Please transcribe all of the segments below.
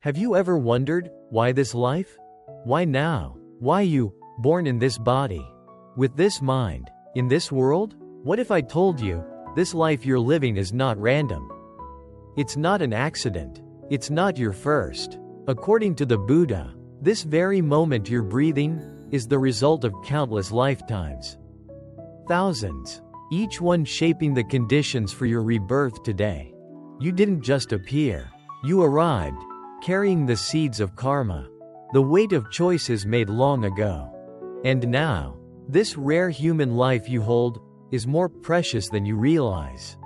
Have you ever wondered, why this life? Why now? Why you, born in this body? With this mind? In this world? What if I told you, this life you're living is not random? It's not an accident. It's not your first. According to the Buddha, this very moment you're breathing is the result of countless lifetimes. Thousands. Each one shaping the conditions for your rebirth today. You didn't just appear. You arrived, carrying the seeds of karma, the weight of choices made long ago. And now, this rare human life you hold is more precious than you realize.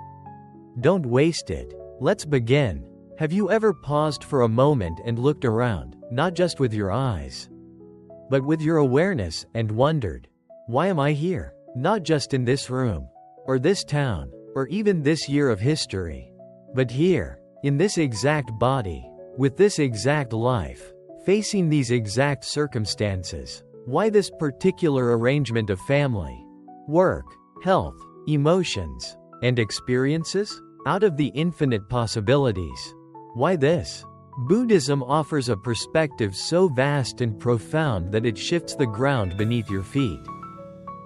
Don't waste it. Let's begin. Have you ever paused for a moment and looked around, not just with your eyes, but with your awareness, and wondered, why am I here? Not just in this room, or this town, or even this year of history, but here, in this exact body, with this exact life, facing these exact circumstances. Why this particular arrangement of family, work, health, emotions, and experiences? Out of the infinite possibilities. Why this? Buddhism offers a perspective so vast and profound that it shifts the ground beneath your feet.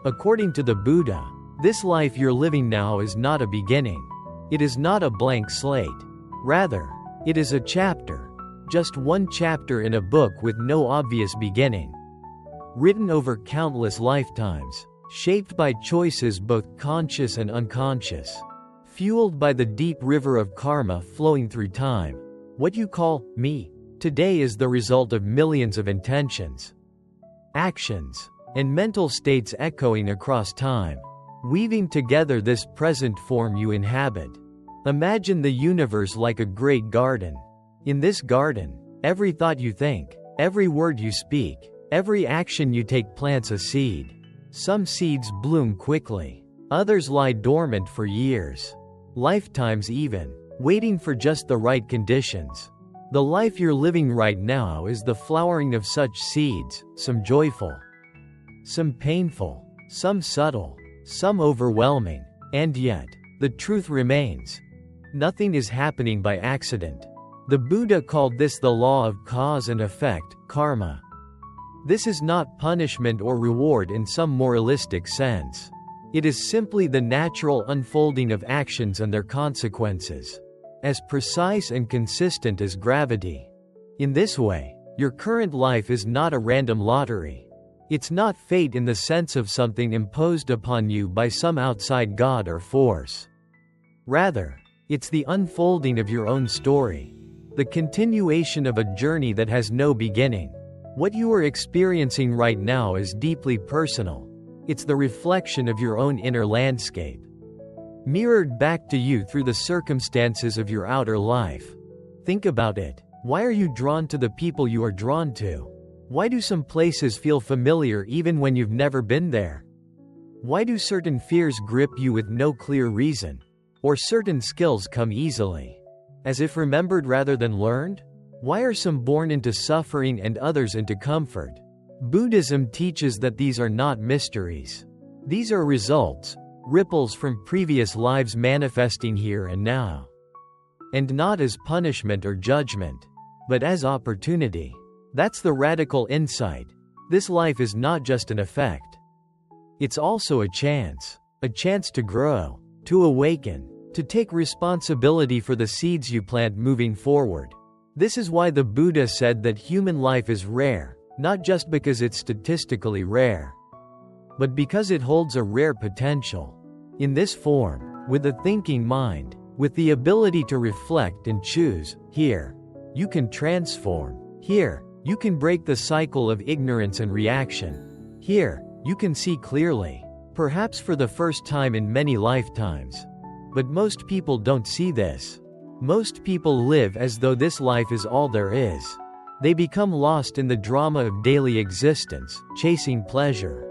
According to the Buddha, this life you're living now is not a beginning. It is not a blank slate. Rather, it is a chapter. Just one chapter in a book with no obvious beginning. Written over countless lifetimes, shaped by choices both conscious and unconscious. Fueled by the deep river of karma flowing through time. What you call me today is the result of millions of intentions, actions, and mental states echoing across time, weaving together this present form you inhabit. Imagine the universe like a great garden. In this garden, every thought you think, every word you speak, every action you take plants a seed. Some seeds bloom quickly, others lie dormant for years, lifetimes even, waiting for just the right conditions. The life you're living right now is the flowering of such seeds, some joyful, some painful, some subtle, some overwhelming. And yet, the truth remains. Nothing is happening by accident. The Buddha called this the law of cause and effect, karma. This is not punishment or reward in some moralistic sense. It is simply the natural unfolding of actions and their consequences. As precise and consistent as gravity. In this way, your current life is not a random lottery. It's not fate in the sense of something imposed upon you by some outside god or force. Rather, it's the unfolding of your own story. The continuation of a journey that has no beginning. What you are experiencing right now is deeply personal. It's the reflection of your own inner landscape, mirrored back to you through the circumstances of your outer life. Think about it. Why are you drawn to the people you are drawn to? Why do some places feel familiar even when you've never been there? Why do certain fears grip you with no clear reason? Or certain skills come easily, as if remembered rather than learned? Why are some born into suffering and others into comfort? Buddhism teaches that these are not mysteries. These are results, ripples from previous lives manifesting here and now. And not as punishment or judgment, but as opportunity. That's the radical insight. This life is not just an effect. It's also a chance to grow, to awaken, to take responsibility for the seeds you plant moving forward. This is why the Buddha said that human life is rare, not just because it's statistically rare, but because it holds a rare potential. In this form, with a thinking mind, with the ability to reflect and choose, here, you can transform. Here, you can break the cycle of ignorance and reaction. Here, you can see clearly, perhaps for the first time in many lifetimes. But most people don't see this. Most people live as though this life is all there is. They become lost in the drama of daily existence, chasing pleasure,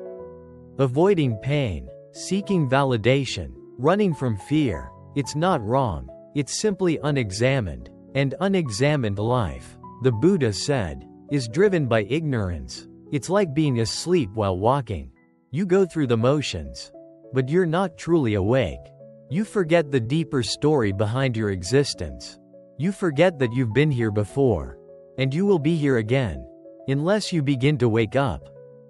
avoiding pain, seeking validation, running from fear. It's not wrong, it's simply unexamined. And unexamined life, the Buddha said, is driven by ignorance. It's like being asleep while walking. You go through the motions, but you're not truly awake. You forget the deeper story behind your existence. You forget that you've been here before. and you will be here again. Unless you begin to wake up.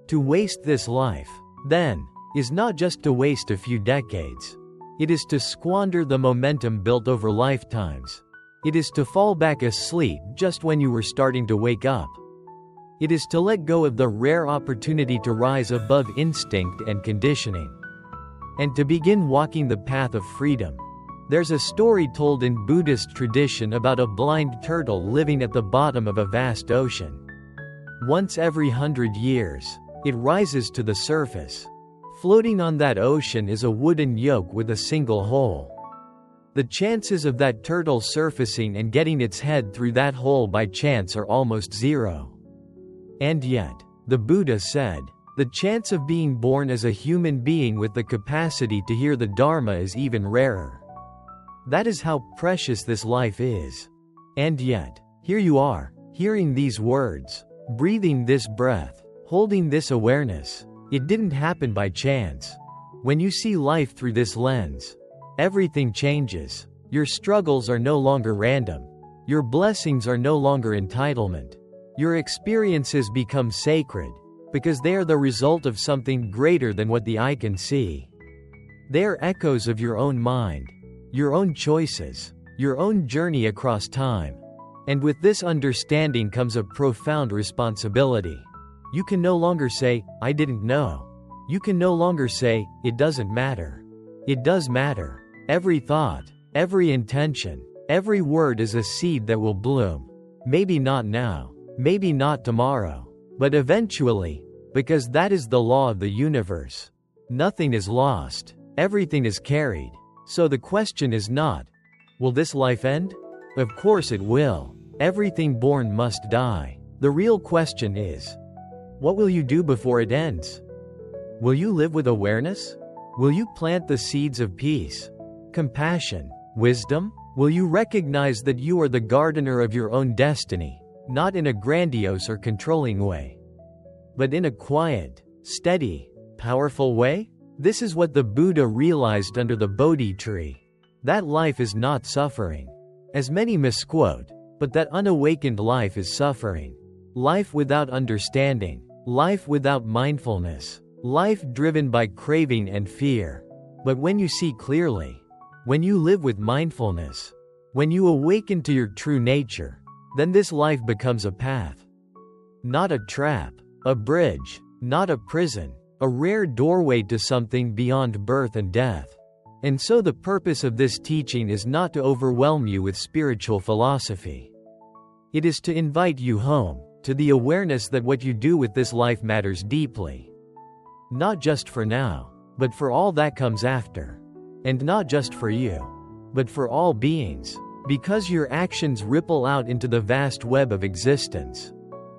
To waste this life, then, is not just to waste a few decades. It is to squander the momentum built over lifetimes. It is to fall back asleep just when you were starting to wake up. It is to let go of the rare opportunity to rise above instinct and conditioning. And to begin walking the path of freedom. There's a story told in Buddhist tradition about a blind turtle living at the bottom of a vast ocean. Once every 100 years, it rises to the surface. Floating on that ocean is a wooden yoke with a single hole. The chances of that turtle surfacing and getting its head through that hole by chance are almost zero. And yet, the Buddha said, the chance of being born as a human being with the capacity to hear the Dharma is even rarer. That is how precious this life is. And yet, here you are, hearing these words, breathing this breath, holding this awareness. It didn't happen by chance. When you see life through this lens, everything changes. Your struggles are no longer random. Your blessings are no longer entitlement. Your experiences become sacred, because they are the result of something greater than what the eye can see. They are echoes of your own mind, your own choices, your own journey across time. And with this understanding comes a profound responsibility. You can no longer say, I didn't know. You can no longer say, it doesn't matter. It does matter. Every thought, every intention, every word is a seed that will bloom. Maybe not now, maybe not tomorrow, but eventually, because that is the law of the universe. Nothing is lost, everything is carried. So the question is not, will this life end? Of course it will. Everything born must die. The real question is, what will you do before it ends? Will you live with awareness? Will you plant the seeds of peace, compassion, wisdom? Will you recognize that you are the gardener of your own destiny, not in a grandiose or controlling way, but in a quiet, steady, powerful way? This is what the Buddha realized under the Bodhi tree. That life is not suffering, as many misquote, but that unawakened life is suffering. Life without understanding, life without mindfulness, life driven by craving and fear. But when you see clearly, when you live with mindfulness, when you awaken to your true nature, then this life becomes a path. Not a trap, a bridge, not a prison, a rare doorway to something beyond birth and death. And so the purpose of this teaching is not to overwhelm you with spiritual philosophy. It is to invite you home, to the awareness that what you do with this life matters deeply. Not just for now, but for all that comes after. And not just for you, but for all beings, because your actions ripple out into the vast web of existence.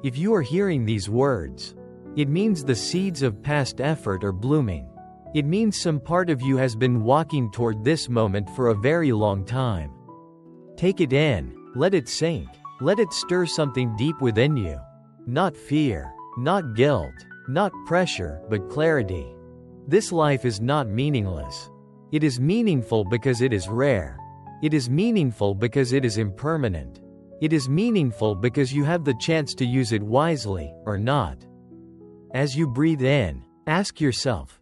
If you are hearing these words, it means the seeds of past effort are blooming. It means some part of you has been walking toward this moment for a very long time. Take it in, let it sink, let it stir something deep within you. Not fear, not guilt, not pressure, but clarity. This life is not meaningless. It is meaningful because it is rare. It is meaningful because it is impermanent. It is meaningful because you have the chance to use it wisely, or not. As you breathe in, ask yourself,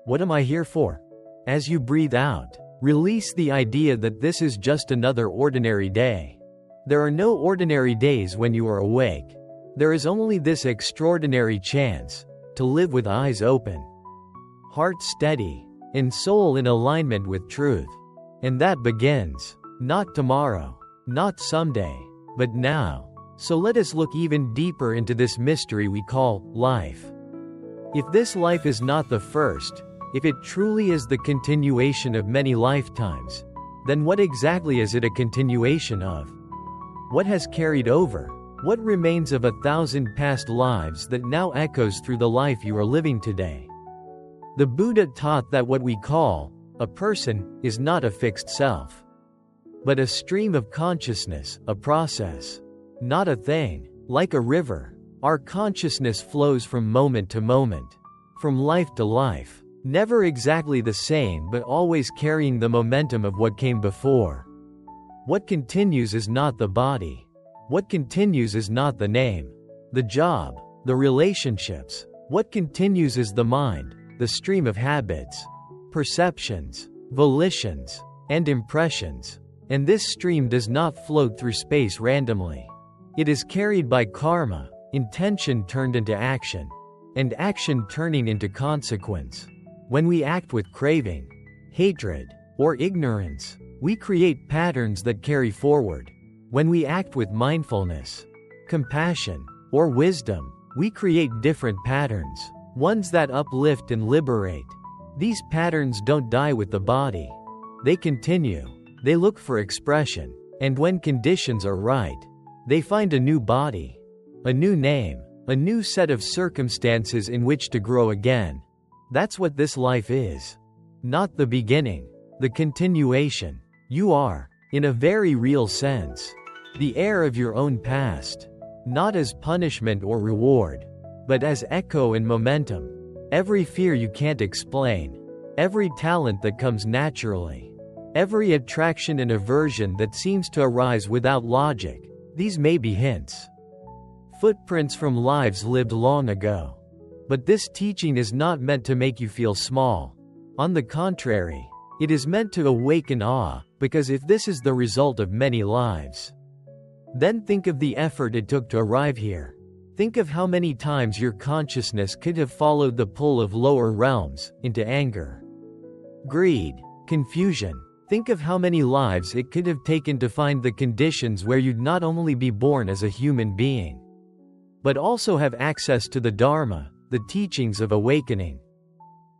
what am I here for? As you breathe out, release the idea that this is just another ordinary day. There are no ordinary days when you are awake. There is only this extraordinary chance to live with eyes open, heart steady, and soul in alignment with truth. And that begins, not tomorrow, not someday, but now. So let us look even deeper into this mystery we call life. If this life is not the first, if it truly is the continuation of many lifetimes, then what exactly is it a continuation of? What has carried over? What remains of 1,000 past lives that now echoes through the life you are living today? The Buddha taught that what we call a person is not a fixed self, but a stream of consciousness, a process, not a thing. Like a river, our consciousness flows from moment to moment, from life to life, never exactly the same but always carrying the momentum of what came before. What continues is not the body, What continues is not the name, the job, the relationships. What continues is the mind, the stream of habits, perceptions, volitions, and impressions. And this stream does not float through space randomly. It is carried by karma, intention turned into action, and action turning into consequence. When we act with craving, hatred, or ignorance, we create patterns that carry forward. When we act with mindfulness, compassion, or wisdom, we create different patterns, ones that uplift and liberate. These patterns don't die with the body. They continue. They look for expression, and when conditions are right, they find a new body, a new name, a new set of circumstances in which to grow again. That's what this life is. Not the beginning, the continuation. You are, in a very real sense, the heir of your own past. Not as punishment or reward, but as echo and momentum. Every fear you can't explain, every talent that comes naturally, every attraction and aversion that seems to arise without logic, these may be hints. Footprints from lives lived long ago. But this teaching is not meant to make you feel small. On the contrary, it is meant to awaken awe, because if this is the result of many lives, then think of the effort it took to arrive here. Think of how many times your consciousness could have followed the pull of lower realms, into anger, greed, confusion. Think of how many lives it could have taken to find the conditions where you'd not only be born as a human being, but also have access to the Dharma, the teachings of awakening.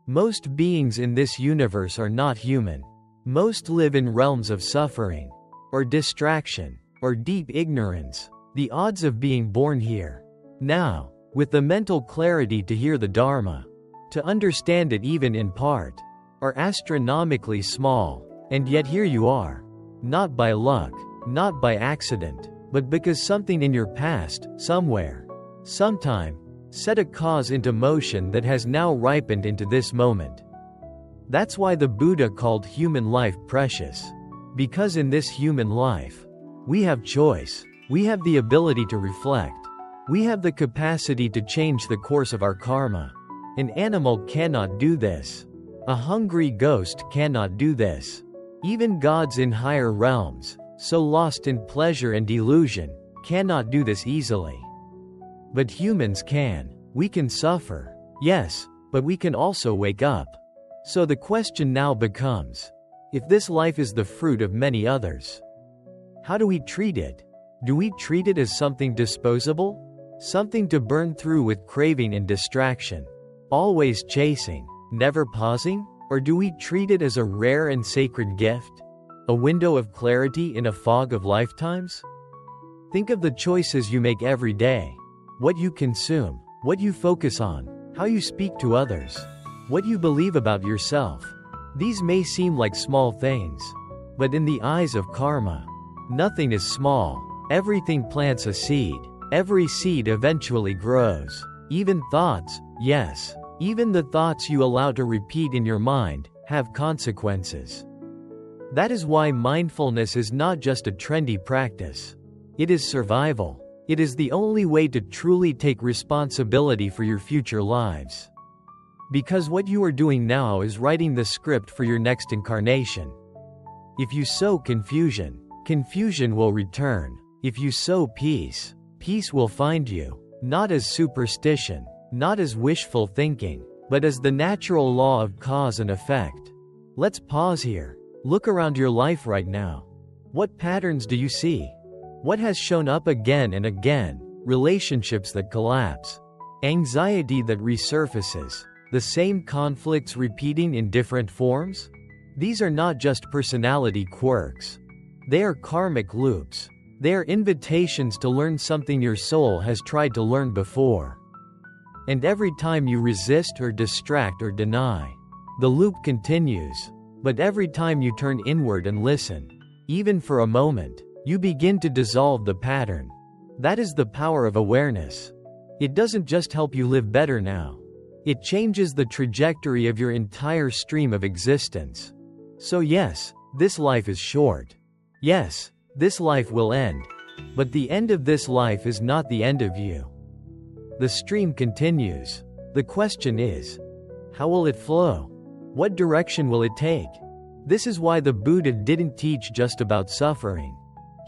Most beings in this universe are not human. Most live in realms of suffering, or distraction, or deep ignorance. The odds of being born here, now, with the mental clarity to hear the Dharma, to understand it even in part, are astronomically small. And yet here you are. Not by luck, not by accident, but because something in your past, somewhere, sometime, set a cause into motion that has now ripened into this moment. That's why the Buddha called human life precious. Because in this human life, we have choice. We have the ability to reflect. We have the capacity to change the course of our karma. An animal cannot do this. A hungry ghost cannot do this. Even gods in higher realms, so lost in pleasure and delusion, cannot do this easily. But humans can. We can suffer, yes, but we can also wake up. So the question now becomes, if this life is the fruit of many others, how do we treat it? Do we treat it as something disposable? Something to burn through with craving and distraction, always chasing, never pausing? Or do we treat it as a rare and sacred gift? A window of clarity in a fog of lifetimes? Think of the choices you make every day. What you consume, what you focus on, how you speak to others, what you believe about yourself. These may seem like small things, but in the eyes of karma, nothing is small. Everything plants a seed. Every seed eventually grows. Even thoughts, yes, even the thoughts you allow to repeat in your mind, have consequences. That is why mindfulness is not just a trendy practice. It is survival. It is the only way to truly take responsibility for your future lives. Because what you are doing now is writing the script for your next incarnation. If you sow confusion, confusion will return. If you sow peace, peace will find you, not as superstition, not as wishful thinking, but as the natural law of cause and effect. Let's pause here. Look around your life right now. What patterns do you see? What has shown up again and again? Relationships that collapse, anxiety that resurfaces, the same conflicts repeating in different forms? These are not just personality quirks. They are karmic loops. They are invitations to learn something your soul has tried to learn before. And every time you resist or distract or deny, the loop continues. But every time you turn inward and listen, even for a moment, you begin to dissolve the pattern. That is the power of awareness. It doesn't just help you live better now. It changes the trajectory of your entire stream of existence. So yes, this life is short. Yes, this life will end, But the end of this life is not the end of you. The stream continues. The question is, how will it flow? What direction will it take? This is why the Buddha didn't teach just about suffering.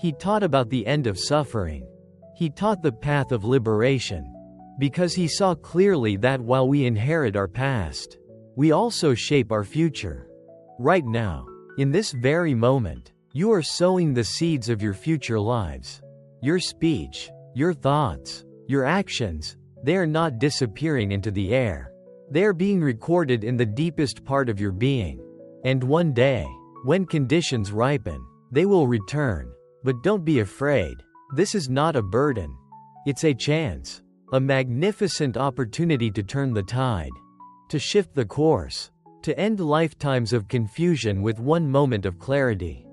He taught about the end of suffering. He taught the path of liberation. Because he saw clearly that while we inherit our past, we also shape our future. Right now, in this very moment, you are sowing the seeds of your future lives. Your speech, your thoughts, your actions, they are not disappearing into the air. They are being recorded in the deepest part of your being. And one day, when conditions ripen, they will return. But don't be afraid. This is not a burden. It's a chance. A magnificent opportunity to turn the tide. To shift the course. To end lifetimes of confusion with one moment of clarity.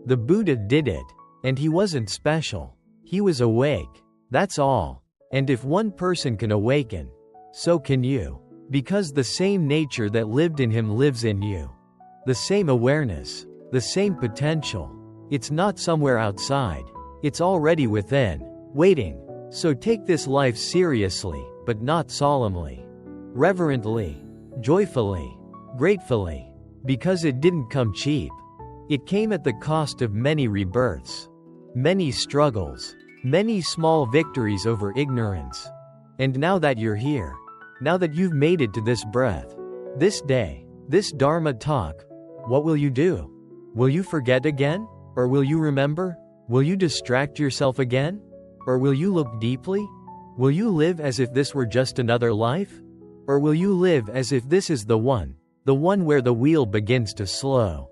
The Buddha did it. And he wasn't special. He was awake. That's all. And if one person can awaken, so can you. Because the same nature that lived in him lives in you. The same awareness. The same potential. It's not somewhere outside. It's already within, waiting. So take this life seriously, but not solemnly. Reverently. Joyfully. Gratefully. Because it didn't come cheap. It came at the cost of many rebirths. Many struggles. Many small victories over ignorance. And now that you're here, now that you've made it to this breath, this day, this Dharma talk, what will you do? Will you forget again? Or will you remember? Will you distract yourself again? Or will you look deeply? Will you live as if this were just another life? Or will you live as if this is the one where the wheel begins to slow?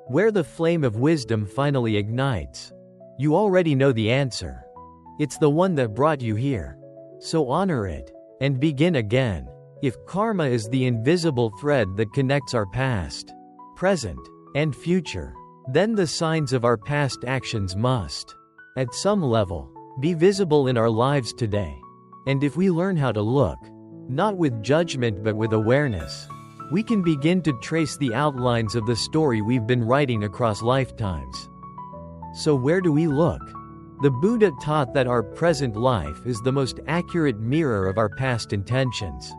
Where the flame of wisdom finally ignites? You already know the answer. It's the one that brought you here. So honor it, and begin again. If karma is the invisible thread that connects our past, present, and future, then the signs of our past actions must, at some level, be visible in our lives today. And if we learn how to look, not with judgment but with awareness, we can begin to trace the outlines of the story we've been writing across lifetimes. So where do we look? The Buddha taught that our present life is the most accurate mirror of our past intentions.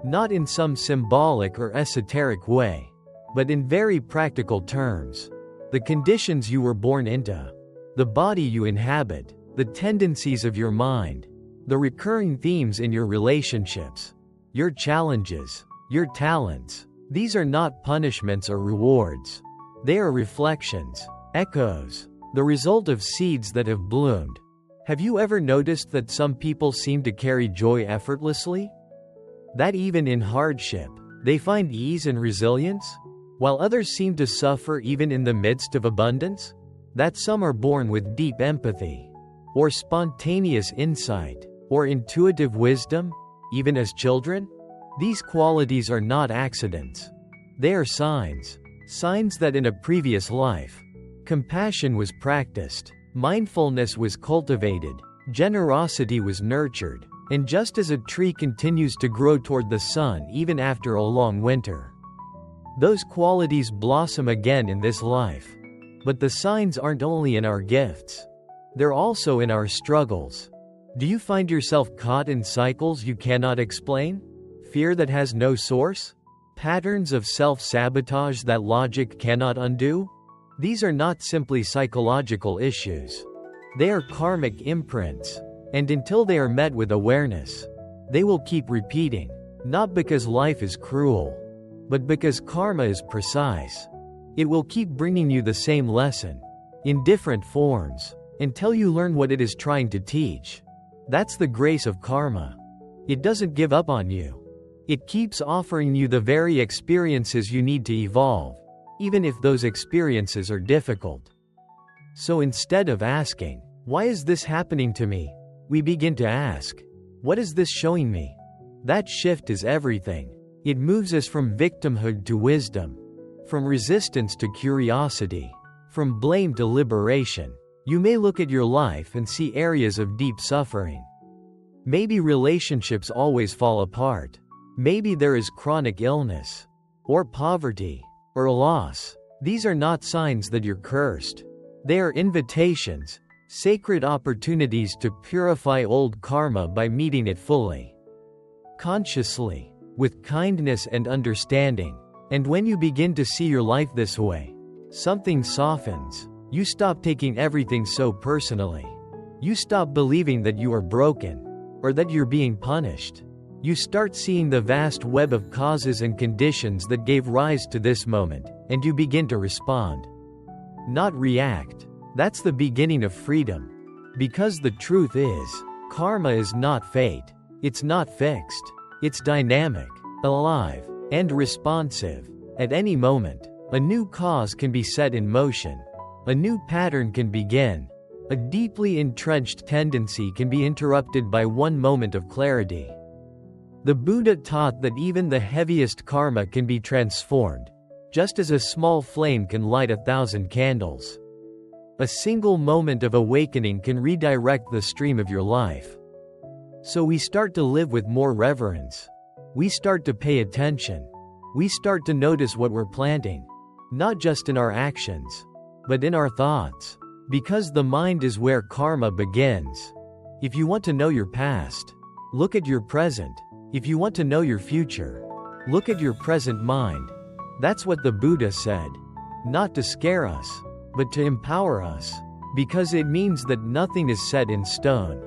Not in some symbolic or esoteric way, but in very practical terms. The conditions you were born into, the body you inhabit, the tendencies of your mind, the recurring themes in your relationships, your challenges, your talents, these are not punishments or rewards. They are reflections, echoes, the result of seeds that have bloomed. Have you ever noticed that some people seem to carry joy effortlessly? That even in hardship, they find ease and resilience? While others seem to suffer even in the midst of abundance? That some are born with deep empathy, or spontaneous insight, or intuitive wisdom, even as children? These qualities are not accidents. They are signs. Signs that in a previous life, compassion was practiced, mindfulness was cultivated, generosity was nurtured, and just as a tree continues to grow toward the sun even after a long winter, those qualities blossom again in this life. But the signs aren't only in our gifts. They're also in our struggles. Do you find yourself caught in cycles you cannot explain? Fear that has no source? Patterns of self-sabotage that logic cannot undo? These are not simply psychological issues. They are karmic imprints. And until they are met with awareness, they will keep repeating. Not because life is cruel, but because karma is precise. It will keep bringing you the same lesson, in different forms, until you learn what it is trying to teach. That's the grace of karma. It doesn't give up on you. It keeps offering you the very experiences you need to evolve, even if those experiences are difficult. So instead of asking, "Why is this happening to me?" we begin to ask, "What is this showing me?" That shift is everything. It moves us from victimhood to wisdom, from resistance to curiosity, from blame to liberation. You may look at your life and see areas of deep suffering. Maybe relationships always fall apart. Maybe there is chronic illness, or poverty, or loss. These are not signs that you're cursed. They are invitations. Sacred opportunities to purify old karma by meeting it fully, consciously, with kindness and understanding. And when you begin to see your life this way, something softens. You stop taking everything so personally. You stop believing that you are broken, or that you're being punished. You start seeing the vast web of causes and conditions that gave rise to this moment, and you begin to respond, not react. That's the beginning of freedom. Because the truth is, karma is not fate. It's not fixed. It's dynamic, alive, and responsive. At any moment, a new cause can be set in motion. A new pattern can begin. A deeply entrenched tendency can be interrupted by one moment of clarity. The Buddha taught that even the heaviest karma can be transformed, just as a small flame can light 1,000 candles. A single moment of awakening can redirect the stream of your life. So we start to live with more reverence. We start to pay attention. We start to notice what we're planting, not just in our actions, but in our thoughts. Because the mind is where karma begins. If you want to know your past, look at your present. If you want to know your future, look at your present mind. That's what the Buddha said. Not to scare us, but to empower us. Because it means that nothing is set in stone.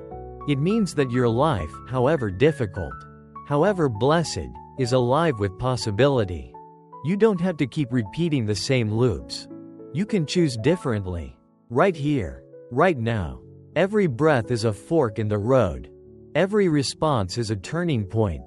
It means that your life, however difficult, however blessed, is alive with possibility. You don't have to keep repeating the same loops. You can choose differently. Right here, right now. Every breath is a fork in the road. Every response is a turning point.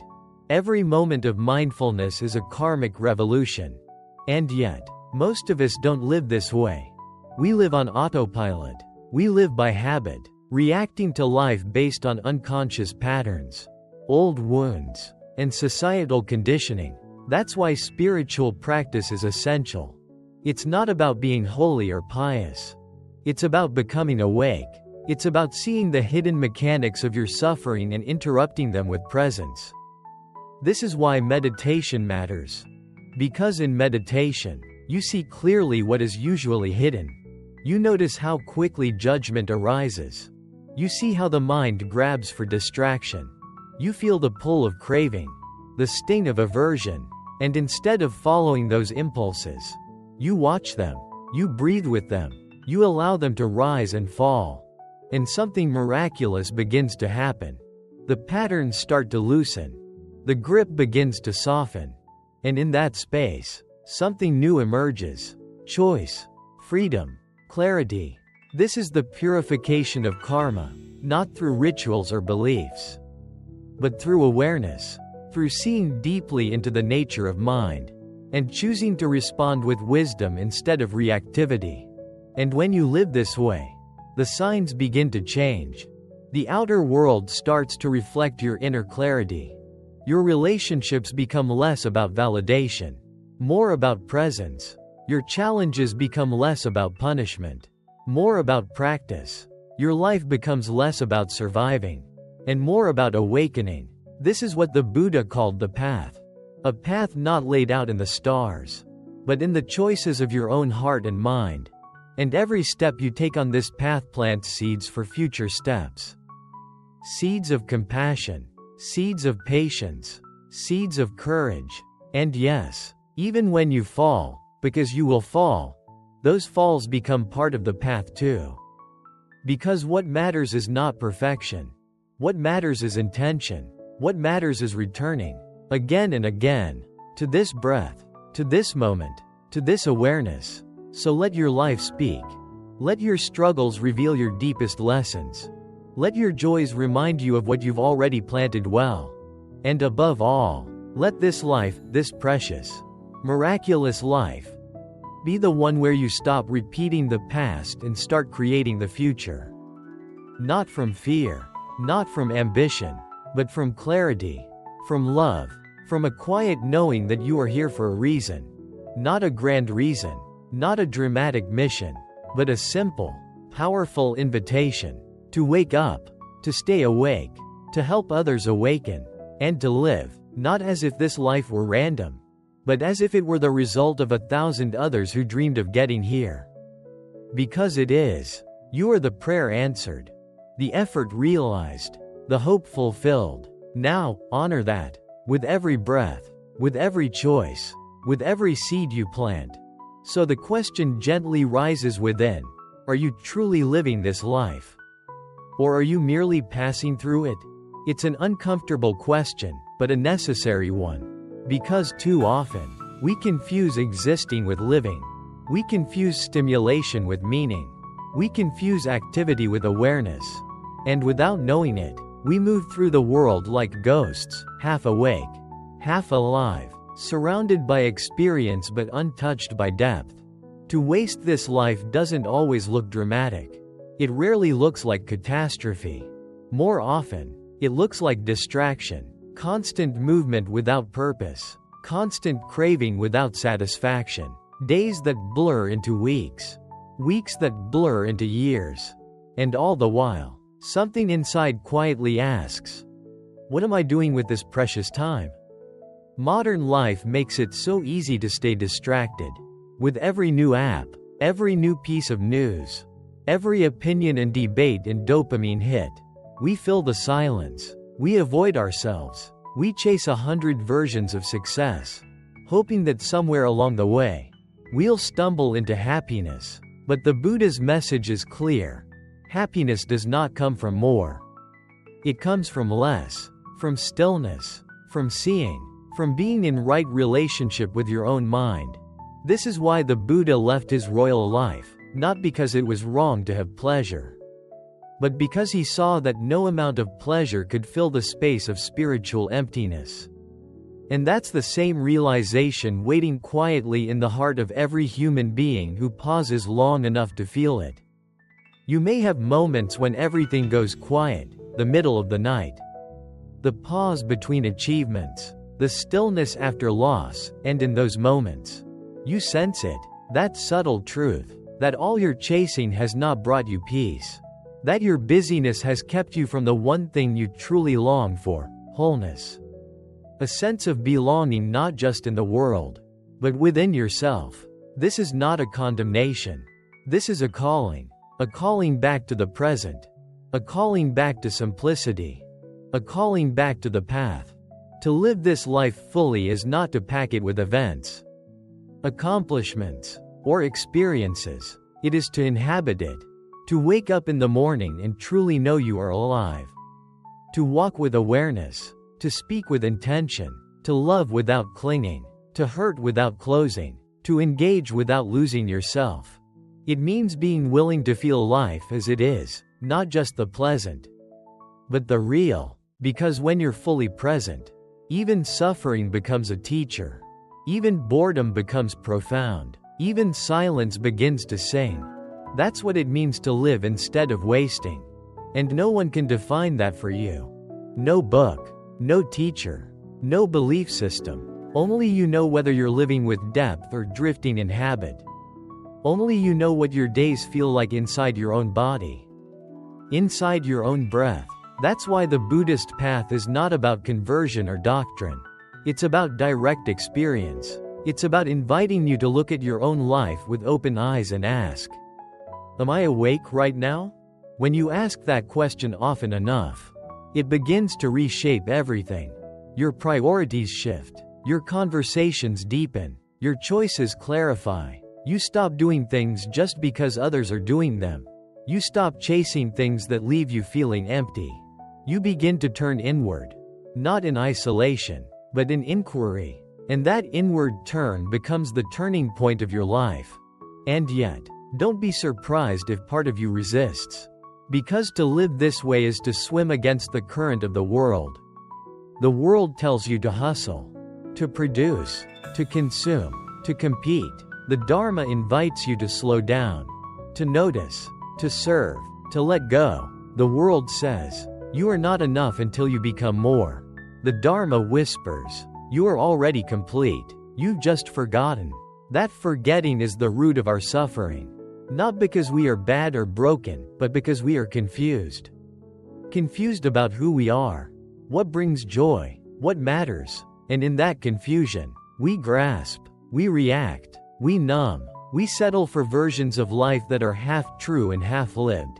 Every moment of mindfulness is a karmic revolution. And yet, most of us don't live this way. We live on autopilot. We live by habit, reacting to life based on unconscious patterns, old wounds, and societal conditioning. That's why spiritual practice is essential. It's not about being holy or pious. It's about becoming awake. It's about seeing the hidden mechanics of your suffering and interrupting them with presence. This is why meditation matters. Because in meditation, you see clearly what is usually hidden. You notice how quickly judgment arises. You see how the mind grabs for distraction. You feel the pull of craving, the sting of aversion, and instead of following those impulses, you watch them, you breathe with them, you allow them to rise and fall. And something miraculous begins to happen. The patterns start to loosen. The grip begins to soften. And in that space, something new emerges. Choice, freedom, clarity. This is the purification of karma, not through rituals or beliefs, but through awareness, through seeing deeply into the nature of mind, and choosing to respond with wisdom instead of reactivity. And when you live this way, the signs begin to change. The outer world starts to reflect your inner clarity. Your relationships become less about validation, more about presence. Your challenges become less about punishment, more about practice. Your life becomes less about surviving, and more about awakening. This is what the Buddha called the path. A path not laid out in the stars, but in the choices of your own heart and mind. And every step you take on this path plants seeds for future steps. Seeds of compassion, seeds of patience, seeds of courage. And yes, even when you fall, because you will fall, those falls become part of the path too. Because what matters is not perfection. What matters is intention. What matters is returning, again and again, to this breath, to this moment, to this awareness. So let your life speak. Let your struggles reveal your deepest lessons. Let your joys remind you of what you've already planted well. And above all, let this life, this precious, miraculous life, be the one where you stop repeating the past and start creating the future. Not from fear, not from ambition, but from clarity, from love, from a quiet knowing that you are here for a reason. Not a grand reason, not a dramatic mission, but a simple, powerful invitation to wake up, to stay awake, to help others awaken, and to live, not as if this life were random, but as if it were the result of 1,000 others who dreamed of getting here. Because it is. You are the prayer answered, the effort realized, the hope fulfilled. Now, honor that. With every breath, with every choice, with every seed you plant. So the question gently rises within. Are you truly living this life? Or are you merely passing through it? It's an uncomfortable question, but a necessary one. Because too often, we confuse existing with living. We confuse stimulation with meaning. We confuse activity with awareness. And without knowing it, we move through the world like ghosts, half awake, half alive, surrounded by experience but untouched by depth. To waste this life doesn't always look dramatic. It rarely looks like catastrophe. More often, it looks like distraction, constant movement without purpose, constant craving without satisfaction, days that blur into weeks, weeks that blur into years. And all the while, something inside quietly asks, what am I doing with this precious time? Modern life makes it so easy to stay distracted. With every new app, every new piece of news, every opinion and debate and dopamine hit, we fill the silence. We avoid ourselves. We chase 100 versions of success, hoping that somewhere along the way, we'll stumble into happiness. But the Buddha's message is clear. Happiness does not come from more. It comes from less, from stillness, from seeing, from being in right relationship with your own mind. This is why the Buddha left his royal life, not because it was wrong to have pleasure, but because he saw that no amount of pleasure could fill the space of spiritual emptiness. And that's the same realization waiting quietly in the heart of every human being who pauses long enough to feel it. You may have moments when everything goes quiet, the middle of the night, the pause between achievements, the stillness after loss, and in those moments, you sense it, that subtle truth, that all you're chasing has not brought you peace. That your busyness has kept you from the one thing you truly long for, wholeness. A sense of belonging not just in the world, but within yourself. This is not a condemnation. This is a calling back to the present, a calling back to simplicity, a calling back to the path. To live this life fully is not to pack it with events, accomplishments, or experiences. It is to inhabit it. To wake up in the morning and truly know you are alive. To walk with awareness. To speak with intention. To love without clinging. To hurt without closing. To engage without losing yourself. It means being willing to feel life as it is, not just the pleasant, but the real. Because when you're fully present, even suffering becomes a teacher. Even boredom becomes profound. Even silence begins to sing. That's what it means to live instead of wasting. And no one can define that for you. No book, no teacher, no belief system. Only you know whether you're living with depth or drifting in habit. Only you know what your days feel like inside your own body, inside your own breath. That's why the Buddhist path is not about conversion or doctrine. It's about direct experience. It's about inviting you to look at your own life with open eyes and ask, am I awake right now? When you ask that question often enough, it begins to reshape everything. Your priorities shift. Your conversations deepen. Your choices clarify. You stop doing things just because others are doing them. You stop chasing things that leave you feeling empty. You begin to turn inward. Not in isolation, but in inquiry. And that inward turn becomes the turning point of your life. And yet, don't be surprised if part of you resists. Because to live this way is to swim against the current of the world. The world tells you to hustle, to produce, to consume, to compete. The Dharma invites you to slow down, to notice, to serve, to let go. The world says, you are not enough until you become more. The Dharma whispers, you are already complete. You've just forgotten. That forgetting is the root of our suffering. Not because we are bad or broken, but because we are confused. Confused about who we are, what brings joy, what matters. And in that confusion, we grasp, we react, we numb, We settle for versions of life that are half true and half lived.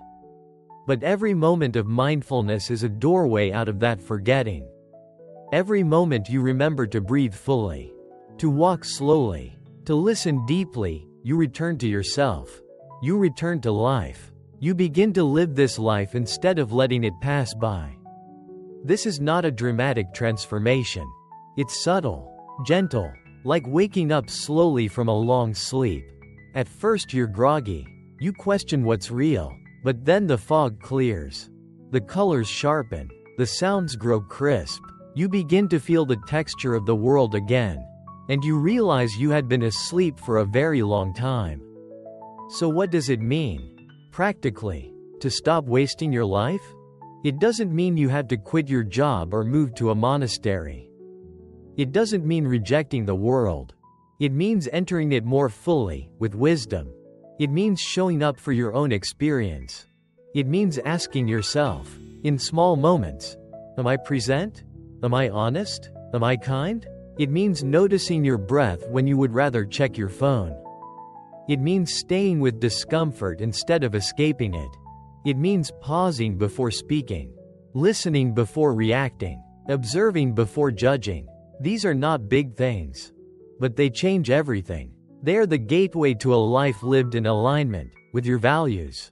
But every moment of mindfulness is a doorway out of that forgetting. Every moment you remember to breathe fully, to walk slowly, to listen deeply, you return to yourself. You return to life. You begin to live this life instead of letting it pass by. This is not a dramatic transformation. It's subtle, gentle, like waking up slowly from a long sleep. At first you're groggy. You question what's real. But then the fog clears. The colors sharpen. The sounds grow crisp. You begin to feel the texture of the world again. And you realize you had been asleep for a very long time. So what does it mean? Practically, to stop wasting your life? It doesn't mean you had to quit your job or move to a monastery. It doesn't mean rejecting the world. It means entering it more fully, with wisdom. It means showing up for your own experience. It means asking yourself, in small moments, am I present? Am I honest? Am I kind? It means noticing your breath when you would rather check your phone. It means staying with discomfort instead of escaping it. It means pausing before speaking, listening before reacting, observing before judging. These are not big things, but they change everything. They are the gateway to a life lived in alignment with your values,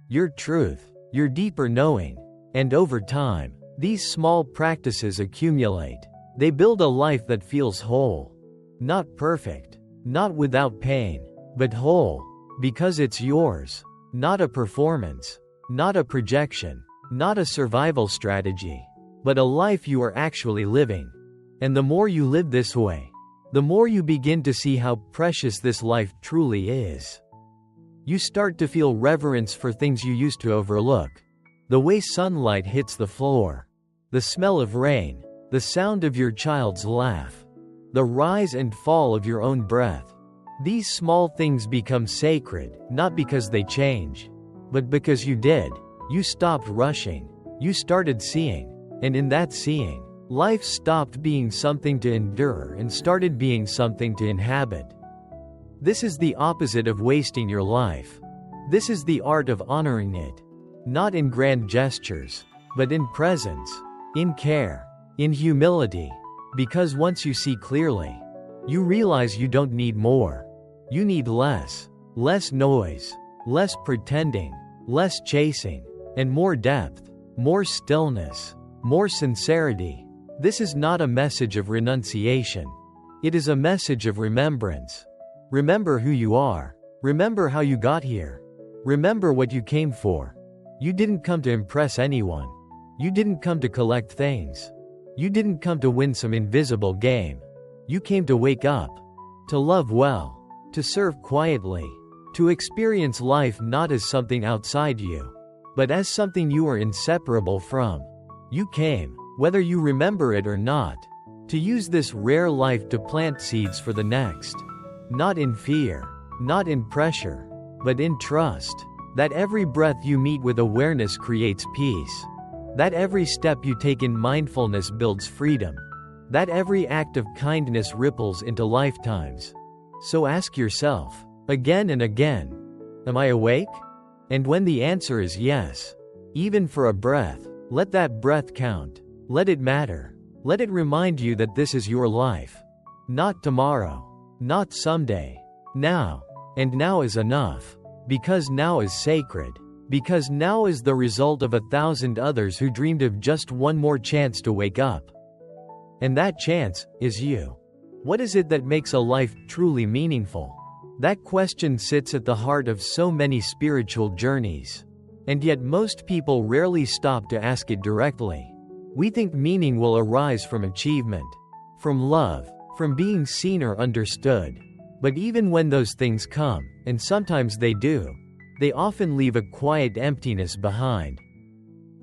your truth, your deeper knowing. And over time, these small practices accumulate. They build a life that feels whole. Not perfect, not without pain, but whole, because it's yours. Not a performance, not a projection, not a survival strategy, but a life you are actually living. And the more you live this way, the more you begin to see how precious this life truly is. You start to feel reverence for things you used to overlook. The way sunlight hits the floor, the smell of rain, the sound of your child's laugh, the rise and fall of your own breath. These small things become sacred, not because they change, but because you did. You stopped rushing. You started seeing. And in that seeing, life stopped being something to endure and started being something to inhabit. This is the opposite of wasting your life. This is the art of honoring it. Not in grand gestures, but in presence, in care, in humility. Because once you see clearly, you realize you don't need more. You need less. Less noise, less pretending, less chasing, and more depth, more stillness, more sincerity. This is not a message of renunciation. It is a message of remembrance. Remember who you are. Remember how you got here. Remember what you came for. You didn't come to impress anyone. You didn't come to collect things. You didn't come to win some invisible game. You came to wake up, to love well, to serve quietly, to experience life not as something outside you, but as something you are inseparable from. You came, whether you remember it or not, to use this rare life to plant seeds for the next. Not in fear, not in pressure, but in trust. That every breath you meet with awareness creates peace. That every step you take in mindfulness builds freedom. That every act of kindness ripples into lifetimes. So ask yourself, again and again, am I awake? And when the answer is yes, even for a breath, let that breath count. Let it matter. Let it remind you that this is your life. Not tomorrow. Not someday. Now. And now is enough. Because now is sacred. Because now is the result of 1,000 others who dreamed of just one more chance to wake up. And that chance is you. What is it that makes a life truly meaningful? That question sits at the heart of so many spiritual journeys. And yet most people rarely stop to ask it directly. We think meaning will arise from achievement, from love, from being seen or understood. But even when those things come, and sometimes they do, they often leave a quiet emptiness behind.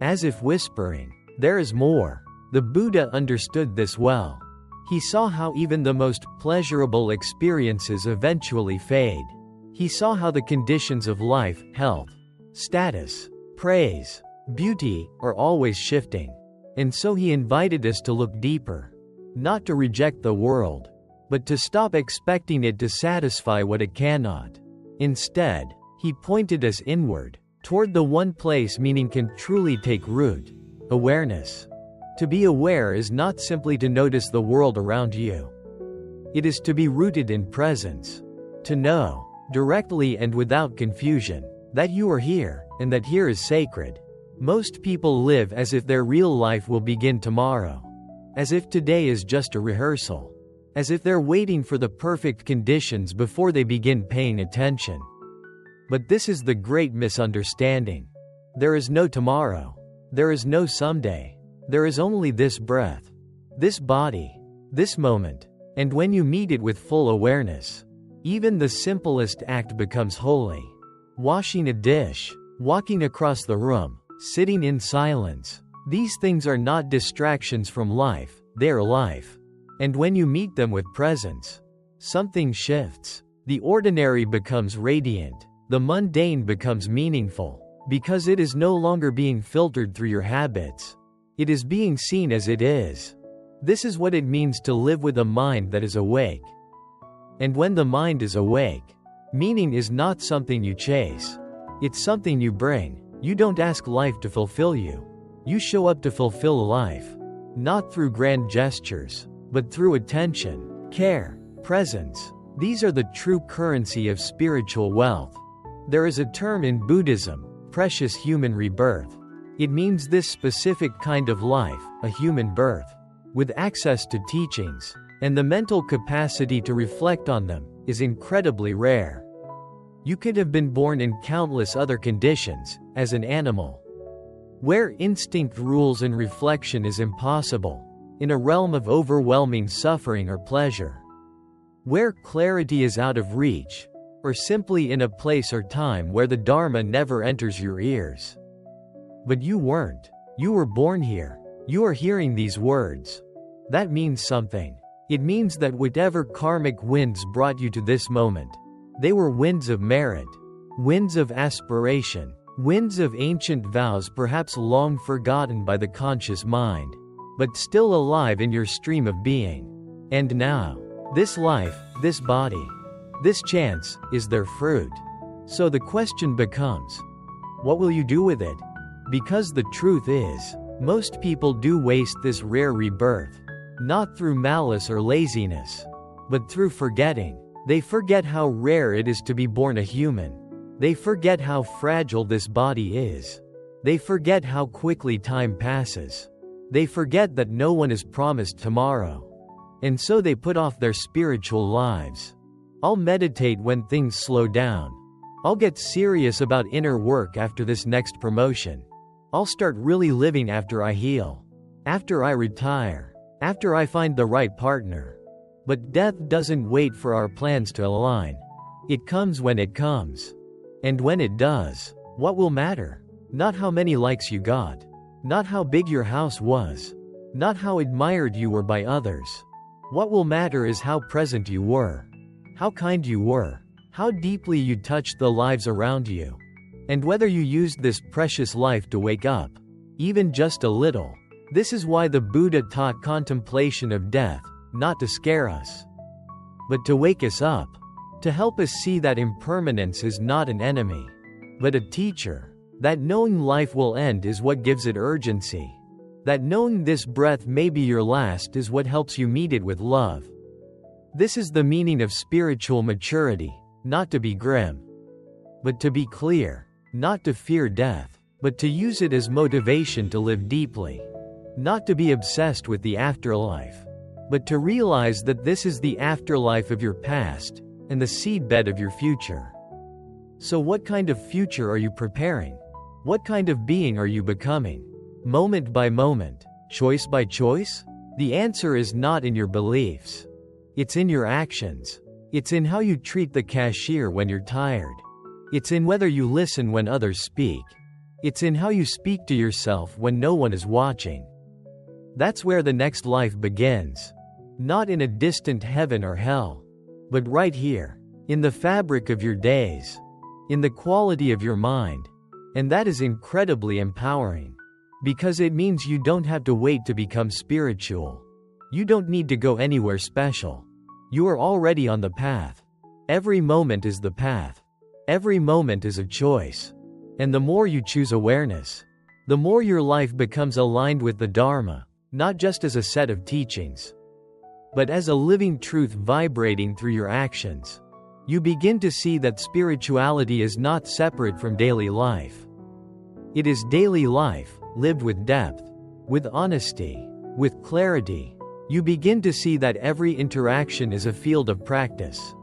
As if whispering, there is more. The Buddha understood this well. He saw how even the most pleasurable experiences eventually fade. He saw how the conditions of life, health, status, praise, beauty, are always shifting. And so he invited us to look deeper. Not to reject the world, but to stop expecting it to satisfy what it cannot. Instead, he pointed us inward, toward the one place meaning can truly take root: awareness. To be aware is not simply to notice the world around you. It is to be rooted in presence. To know, directly and without confusion, that you are here, and that here is sacred. Most people live as if their real life will begin tomorrow. As if today is just a rehearsal. As if they're waiting for the perfect conditions before they begin paying attention. But this is the great misunderstanding. There is no tomorrow. There is no someday. There is only this breath, this body, this moment. And when you meet it with full awareness, even the simplest act becomes holy. Washing a dish, walking across the room, sitting in silence. These things are not distractions from life, they are life. And when you meet them with presence, something shifts. The ordinary becomes radiant. The mundane becomes meaningful. Because it is no longer being filtered through your habits. It is being seen as it is. This is what it means to live with a mind that is awake. And when the mind is awake, meaning is not something you chase. It's something you bring. You don't ask life to fulfill you. You show up to fulfill life. Not through grand gestures, but through attention, care, presence. These are the true currency of spiritual wealth. There is a term in Buddhism, precious human rebirth. It means this specific kind of life, a human birth, with access to teachings, and the mental capacity to reflect on them, is incredibly rare. You could have been born in countless other conditions, as an animal, where instinct rules and reflection is impossible, in a realm of overwhelming suffering or pleasure, where clarity is out of reach, or simply in a place or time where the Dharma never enters your ears. But you weren't. You were born here. You are hearing these words. That means something. It means that whatever karmic winds brought you to this moment, they were winds of merit, winds of aspiration, winds of ancient vows perhaps long forgotten by the conscious mind, but still alive in your stream of being. And now, this life, this body, this chance, is their fruit. So the question becomes, what will you do with it? Because the truth is, most people do waste this rare rebirth, not through malice or laziness, but through forgetting. They forget how rare it is to be born a human. They forget how fragile this body is. They forget how quickly time passes. They forget that no one is promised tomorrow. And so they put off their spiritual lives. I'll meditate when things slow down. I'll get serious about inner work after this next promotion. I'll start really living after I heal. After I retire. After I find the right partner. But death doesn't wait for our plans to align. It comes when it comes. And when it does, what will matter? Not how many likes you got. Not how big your house was. Not how admired you were by others. What will matter is how present you were. How kind you were. How deeply you touched the lives around you. And whether you used this precious life to wake up, even just a little. This is why the Buddha taught contemplation of death, not to scare us, but to wake us up, to help us see that impermanence is not an enemy, but a teacher, that knowing life will end is what gives it urgency, that knowing this breath may be your last is what helps you meet it with love. This is the meaning of spiritual maturity, not to be grim, but to be clear. Not to fear death, but to use it as motivation to live deeply. Not to be obsessed with the afterlife, but to realize that this is the afterlife of your past, and the seedbed of your future. So what kind of future are you preparing? What kind of being are you becoming? Moment by moment, choice by choice? The answer is not in your beliefs. It's in your actions. It's in how you treat the cashier when you're tired. It's in whether you listen when others speak. It's in how you speak to yourself when no one is watching. That's where the next life begins. Not in a distant heaven or hell, but right here, in the fabric of your days, in the quality of your mind. And that is incredibly empowering. Because it means you don't have to wait to become spiritual. You don't need to go anywhere special. You are already on the path. Every moment is the path. Every moment is a choice. And the more you choose awareness, the more your life becomes aligned with the Dharma, not just as a set of teachings, but as a living truth vibrating through your actions. You begin to see that spirituality is not separate from daily life. It is daily life, lived with depth, with honesty, with clarity. You begin to see that every interaction is a field of practice,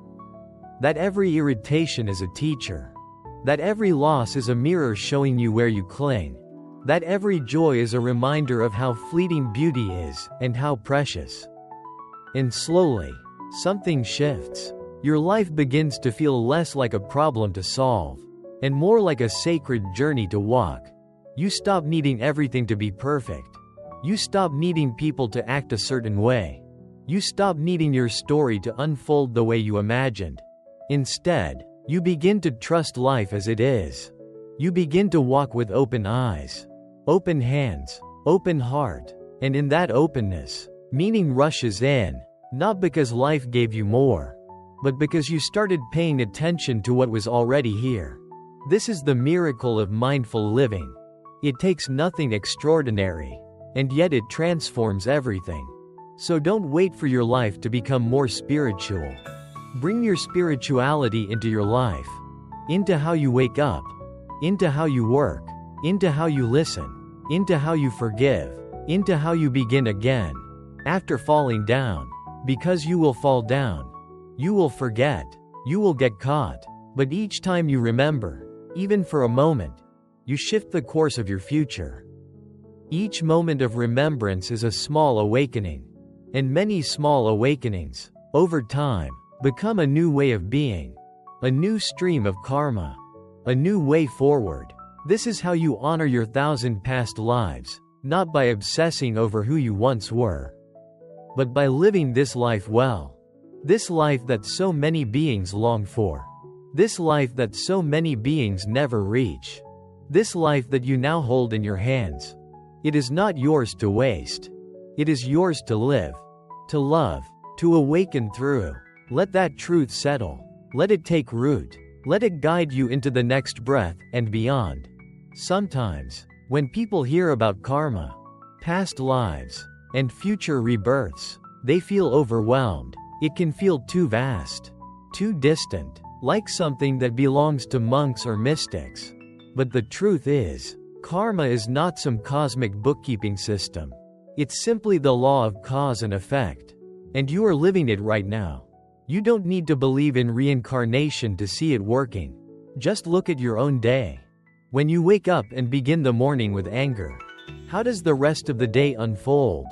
that every irritation is a teacher, that every loss is a mirror showing you where you cling, that every joy is a reminder of how fleeting beauty is, and how precious. And slowly, something shifts. Your life begins to feel less like a problem to solve, and more like a sacred journey to walk. You stop needing everything to be perfect. You stop needing people to act a certain way. You stop needing your story to unfold the way you imagined. Instead, you begin to trust life as it is. You begin to walk with open eyes, open hands, open heart, and in that openness, meaning rushes in, not because life gave you more, but because you started paying attention to what was already here. This is the miracle of mindful living. It takes nothing extraordinary, and yet it transforms everything. So don't wait for your life to become more spiritual. Bring your spirituality into your life, into how you wake up, into how you work, into how you listen, into how you forgive, into how you begin again. After falling down, because you will fall down, you will forget, you will get caught, but each time you remember, even for a moment, you shift the course of your future. Each moment of remembrance is a small awakening, and many small awakenings, over time, become a new way of being, a new stream of karma, a new way forward. This is how you honor your 1,000 past lives, not by obsessing over who you once were, but by living this life well. This life that so many beings long for. This life that so many beings never reach. This life that you now hold in your hands. It is not yours to waste. It is yours to live, to love, to awaken through. Let that truth settle. Let it take root. Let it guide you into the next breath and beyond. Sometimes, when people hear about karma, past lives, and future rebirths, they feel overwhelmed. It can feel too vast, too distant, like something that belongs to monks or mystics. But the truth is, karma is not some cosmic bookkeeping system. It's simply the law of cause and effect. And you are living it right now. You don't need to believe in reincarnation to see it working. Just look at your own day. When you wake up and begin the morning with anger, how does the rest of the day unfold?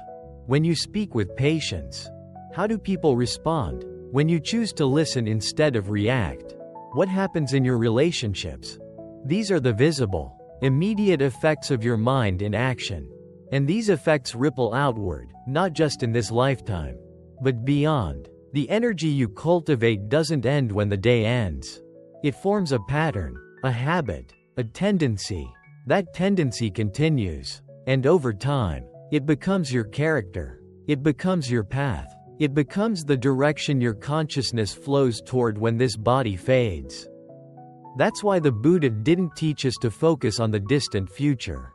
When you speak with patience, how do people respond? When you choose to listen instead of react, what happens in your relationships? These are the visible, immediate effects of your mind in action. And these effects ripple outward, not just in this lifetime, but beyond. The energy you cultivate doesn't end when the day ends. It forms a pattern, a habit, a tendency. That tendency continues. And over time, it becomes your character. It becomes your path. It becomes the direction your consciousness flows toward when this body fades. That's why the Buddha didn't teach us to focus on the distant future.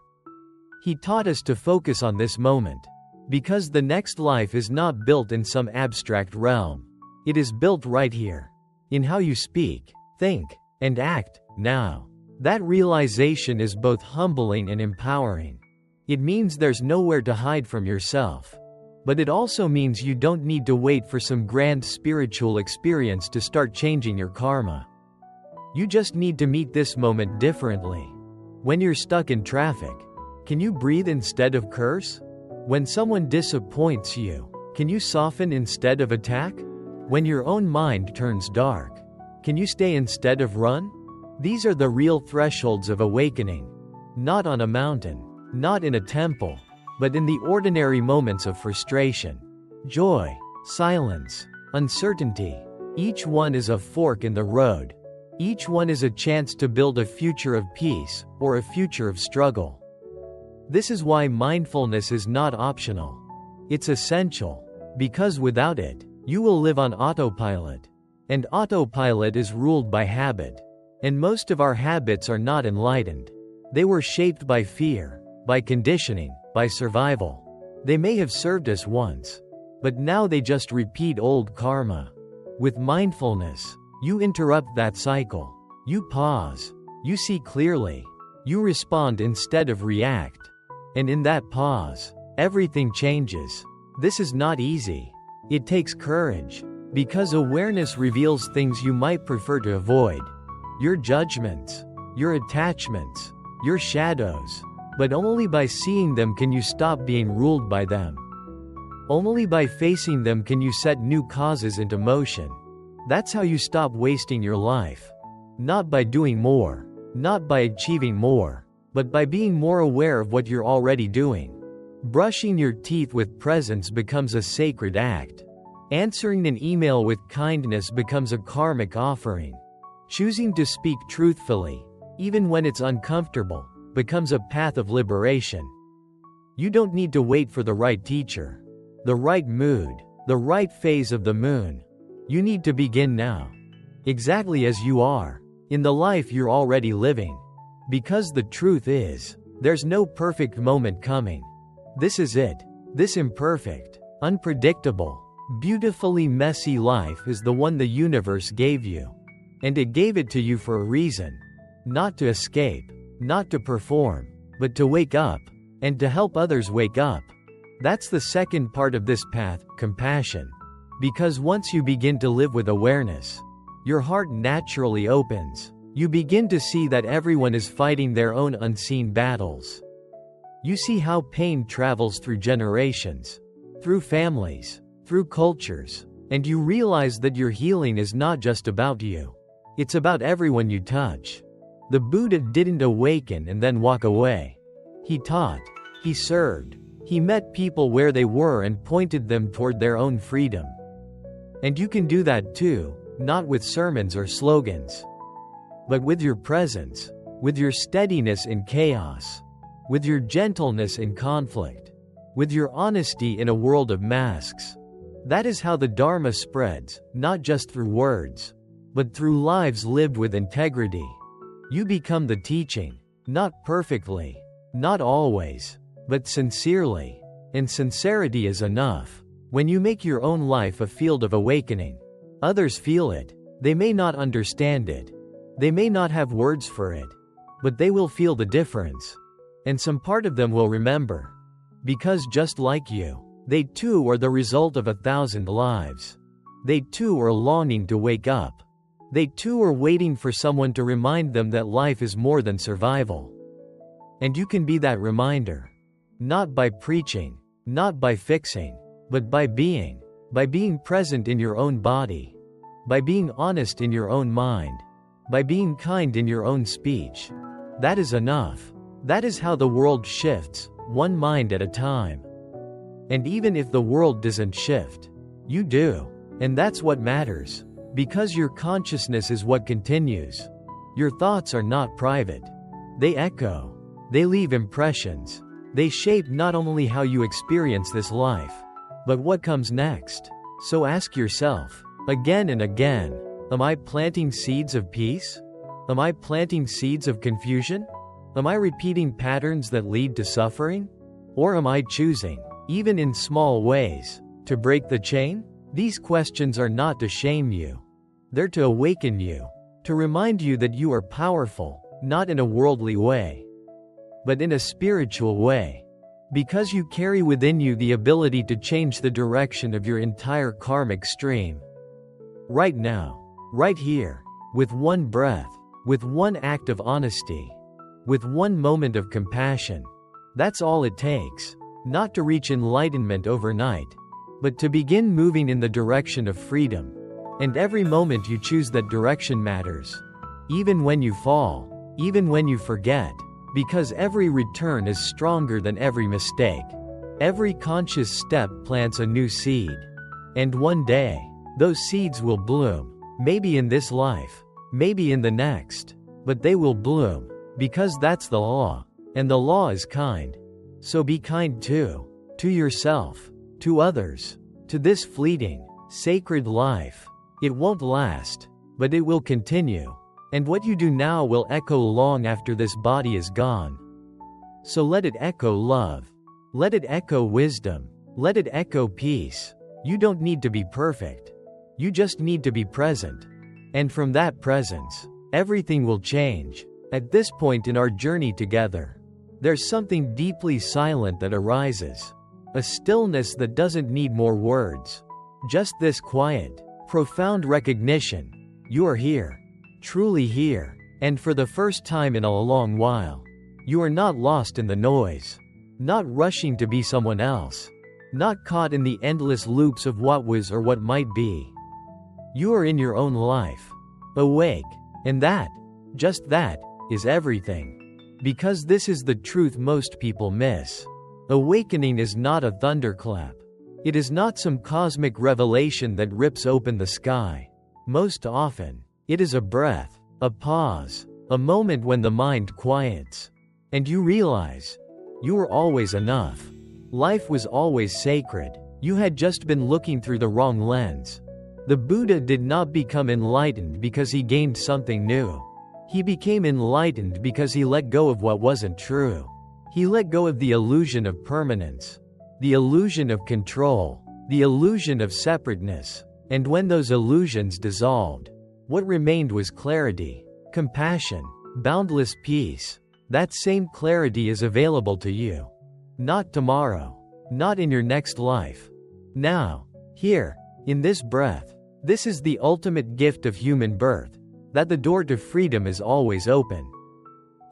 He taught us to focus on this moment. Because the next life is not built in some abstract realm. It is built right here. In how you speak, think, and act, now. That realization is both humbling and empowering. It means there's nowhere to hide from yourself. But it also means you don't need to wait for some grand spiritual experience to start changing your karma. You just need to meet this moment differently. When you're stuck in traffic, can you breathe instead of curse? When someone disappoints you, can you soften instead of attack? When your own mind turns dark, can you stay instead of run? These are the real thresholds of awakening. Not on a mountain, not in a temple, but in the ordinary moments of frustration, joy, silence, uncertainty. Each one is a fork in the road. Each one is a chance to build a future of peace, or a future of struggle. This is why mindfulness is not optional. It's essential, because without it, You will live on autopilot. And autopilot is ruled by habit. And most of our habits are not enlightened. They were shaped by fear, by conditioning, by survival. They may have served us once, but now they just repeat old karma. With mindfulness, you interrupt that cycle. You pause. You see clearly. You respond instead of react. And in that pause, everything changes. This is not easy. It takes courage. Because awareness reveals things you might prefer to avoid. Your judgments, your attachments, your shadows. But only by seeing them can you stop being ruled by them. Only by facing them can you set new causes into motion. That's how you stop wasting your life. Not by doing more, not by achieving more, but by being more aware of what you're already doing. Brushing your teeth with presence becomes a sacred act. Answering an email with kindness becomes a karmic offering. Choosing to speak truthfully, even when it's uncomfortable, becomes a path of liberation. You don't need to wait for the right teacher, the right mood, the right phase of the moon. You need to begin now. Exactly as you are, in the life you're already living. Because the truth is, there's no perfect moment coming. This is it. This imperfect, unpredictable, beautifully messy life is the one the universe gave you. And it gave it to you for a reason. Not to escape, not to perform, but to wake up, and to help others wake up. That's the second part of this path, compassion. Because once you begin to live with awareness, your heart naturally opens. You begin to see that everyone is fighting their own unseen battles. You see how pain travels through generations, through families, through cultures, and you realize that your healing is not just about you. It's about everyone you touch. The Buddha didn't awaken and then walk away. He taught, he served, he met people where they were and pointed them toward their own freedom. And you can do that too, not with sermons or slogans, but with your presence, with your steadiness in chaos, with your gentleness in conflict, with your honesty in a world of masks. That is how the Dharma spreads, not just through words, but through lives lived with integrity. You become the teaching, not perfectly, not always, but sincerely. And sincerity is enough. When you make your own life a field of awakening, others feel it. They may not understand it. They may not have words for it, but they will feel the difference. And some part of them will remember. Because just like you, they too are the result of 1,000 lives. They too are longing to wake up. They too are waiting for someone to remind them that life is more than survival. And you can be that reminder. Not by preaching, not by fixing, but by being present in your own body, by being honest in your own mind, by being kind in your own speech. That is enough. That is how the world shifts, one mind at a time. And even if the world doesn't shift, you do. And that's what matters. Because your consciousness is what continues. Your thoughts are not private. They echo. They leave impressions. They shape not only how you experience this life, but what comes next. So ask yourself, again and again, am I planting seeds of peace? Am I planting seeds of confusion? Am I repeating patterns that lead to suffering? Or am I choosing, even in small ways, to break the chain? These questions are not to shame you. They're to awaken you, to remind you that you are powerful, not in a worldly way, but in a spiritual way. Because you carry within you the ability to change the direction of your entire karmic stream. Right now, right here, with one breath, with one act of honesty, with one moment of compassion. That's all it takes. Not to reach enlightenment overnight, but to begin moving in the direction of freedom. And every moment you choose that direction matters. Even when you fall, even when you forget. Because every return is stronger than every mistake. Every conscious step plants a new seed. And one day, those seeds will bloom. Maybe in this life, maybe in the next. But they will bloom. Because that's the law. And the law is kind. So be kind too. To yourself. To others. To this fleeting, Sacred life. It won't last, but it will continue. And what you do now will echo long after this body is gone. So let it echo love. Let it echo wisdom. Let it echo peace. You don't need to be perfect. You just need to be present. And from that presence, everything will change. At this point in our journey together, there's something deeply silent that arises. A stillness that doesn't need more words. Just this quiet, profound recognition. You are here. Truly here. And for the first time in a long while, you are not lost in the noise. Not rushing to be someone else. Not caught in the endless loops of what was or what might be. You are in your own life. Awake. And that, just that, is everything. Because this is the truth most people miss. Awakening is not a thunderclap. It is not some cosmic revelation that rips open the sky. Most often, it is a breath, a pause, a moment when the mind quiets. And you realize, you were always enough. Life was always sacred. You had just been looking through the wrong lens. The Buddha did not become enlightened because he gained something new. He became enlightened because he let go of what wasn't true. He let go of the illusion of permanence, the illusion of control, the illusion of separateness. And when those illusions dissolved, what remained was clarity, compassion, boundless peace. That same clarity is available to you. Not tomorrow. Not in your next life. Now. Here. In this breath. This is the ultimate gift of human birth. That the door to freedom is always open.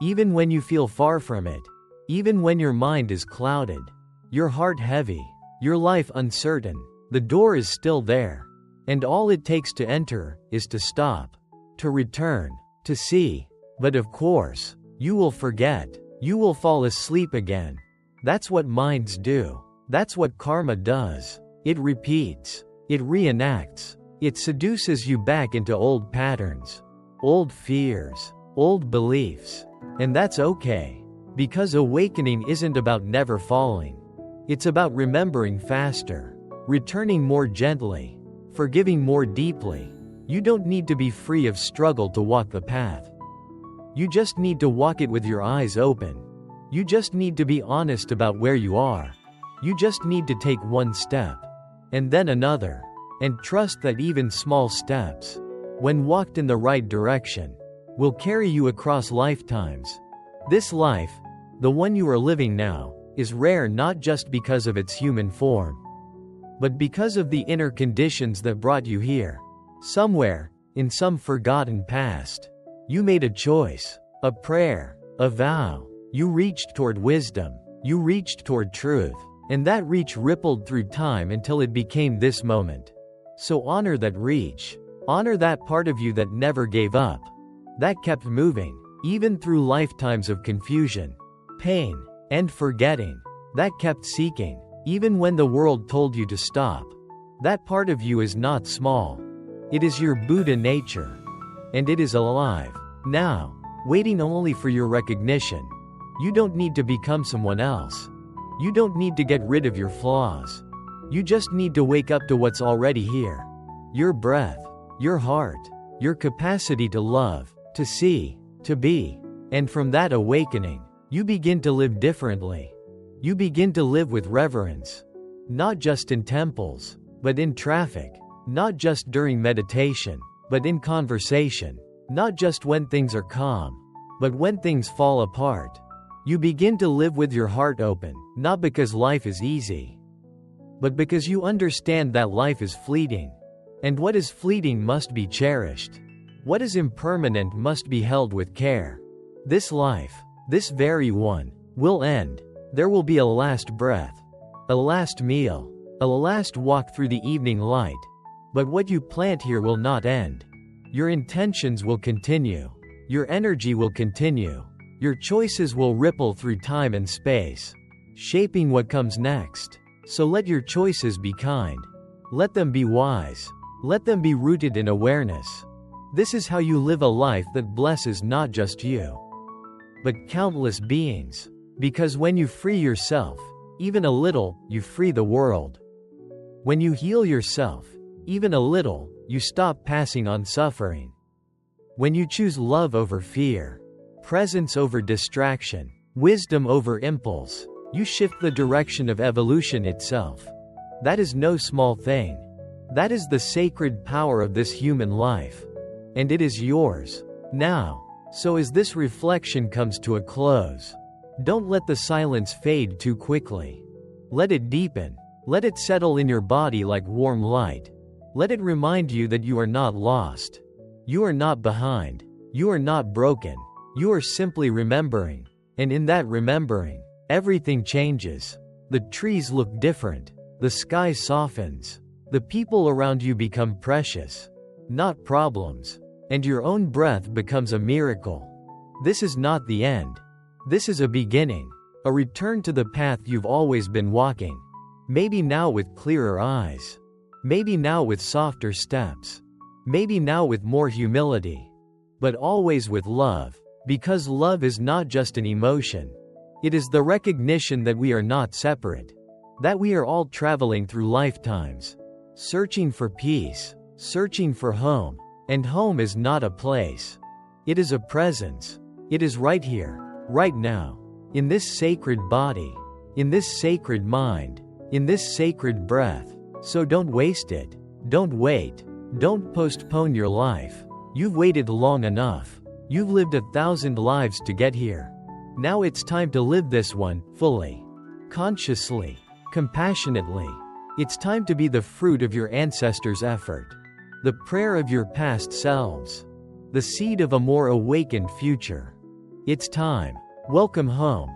Even when you feel far from it. Even when your mind is clouded. Your heart heavy. Your life uncertain. The door is still there. And all it takes to enter is to stop. To return. To see. But of course, you will forget. You will fall asleep again. That's what minds do. That's what karma does. It repeats. It reenacts. It seduces you back into old patterns. Old fears. Old beliefs. And that's okay. Because awakening isn't about never falling. It's about remembering faster. Returning more gently. Forgiving more deeply. You don't need to be free of struggle to walk the path. You just need to walk it with your eyes open. You just need to be honest about where you are. You just need to take one step. And then another. And trust that even small steps, when walked in the right direction, will carry you across lifetimes. This life, the one you are living now, is rare not just because of its human form, but because of the inner conditions that brought you here. Somewhere, in some forgotten past, you made a choice, a prayer, a vow. You reached toward wisdom. You reached toward truth. And that reach rippled through time until it became this moment. So honor that reach. Honor that part of you that never gave up. That kept moving, even through lifetimes of confusion, pain, and forgetting. That kept seeking, even when the world told you to stop. That part of you is not small. It is your Buddha nature. And it is alive. Now, waiting only for your recognition. You don't need to become someone else. You don't need to get rid of your flaws. You just need to wake up to what's already here. Your breath, your heart, your capacity to love, to see, to be. And from that awakening, you begin to live differently. You begin to live with reverence. Not just in temples, but in traffic. Not just during meditation, but in conversation. Not just when things are calm, but when things fall apart. You begin to live with your heart open, not because life is easy, but because you understand that life is fleeting. And what is fleeting must be cherished. What is impermanent must be held with care. This life, this very one, will end. There will be a last breath, a last meal, a last walk through the evening light. But what you plant here will not end. Your intentions will continue. Your energy will continue. Your choices will ripple through time and space, shaping what comes next. So let your choices be kind. Let them be wise. Let them be rooted in awareness. This is how you live a life that blesses not just you, but countless beings. Because when you free yourself, even a little, you free the world. When you heal yourself, even a little, you stop passing on suffering. When you choose love over fear, presence over distraction, wisdom over impulse, you shift the direction of evolution itself. That is no small thing. That is the sacred power of this human life. And it is yours. Now, so as this reflection comes to a close, don't let the silence fade too quickly. Let it deepen. Let it settle in your body like warm light. Let it remind you that you are not lost. You are not behind. You are not broken. You are simply remembering. And in that remembering, everything changes. The trees look different. The sky softens. The people around you become precious, not problems. And your own breath becomes a miracle. This is not the end. This is a beginning. A return to the path you've always been walking. Maybe now with clearer eyes. Maybe now with softer steps. Maybe now with more humility. But always with love. Because love is not just an emotion. It is the recognition that we are not separate. That we are all traveling through lifetimes. Searching for peace. Searching for home. And home is not a place. It is a presence. It is right here, right now. In this sacred body. In this sacred mind. In this sacred breath. So don't waste it. Don't wait. Don't postpone your life. You've waited long enough. You've lived 1,000 lives to get here. Now it's time to live this one, fully. Consciously. Compassionately. It's time to be the fruit of your ancestors' effort. The prayer of your past selves. The seed of a more awakened future. It's time. Welcome home.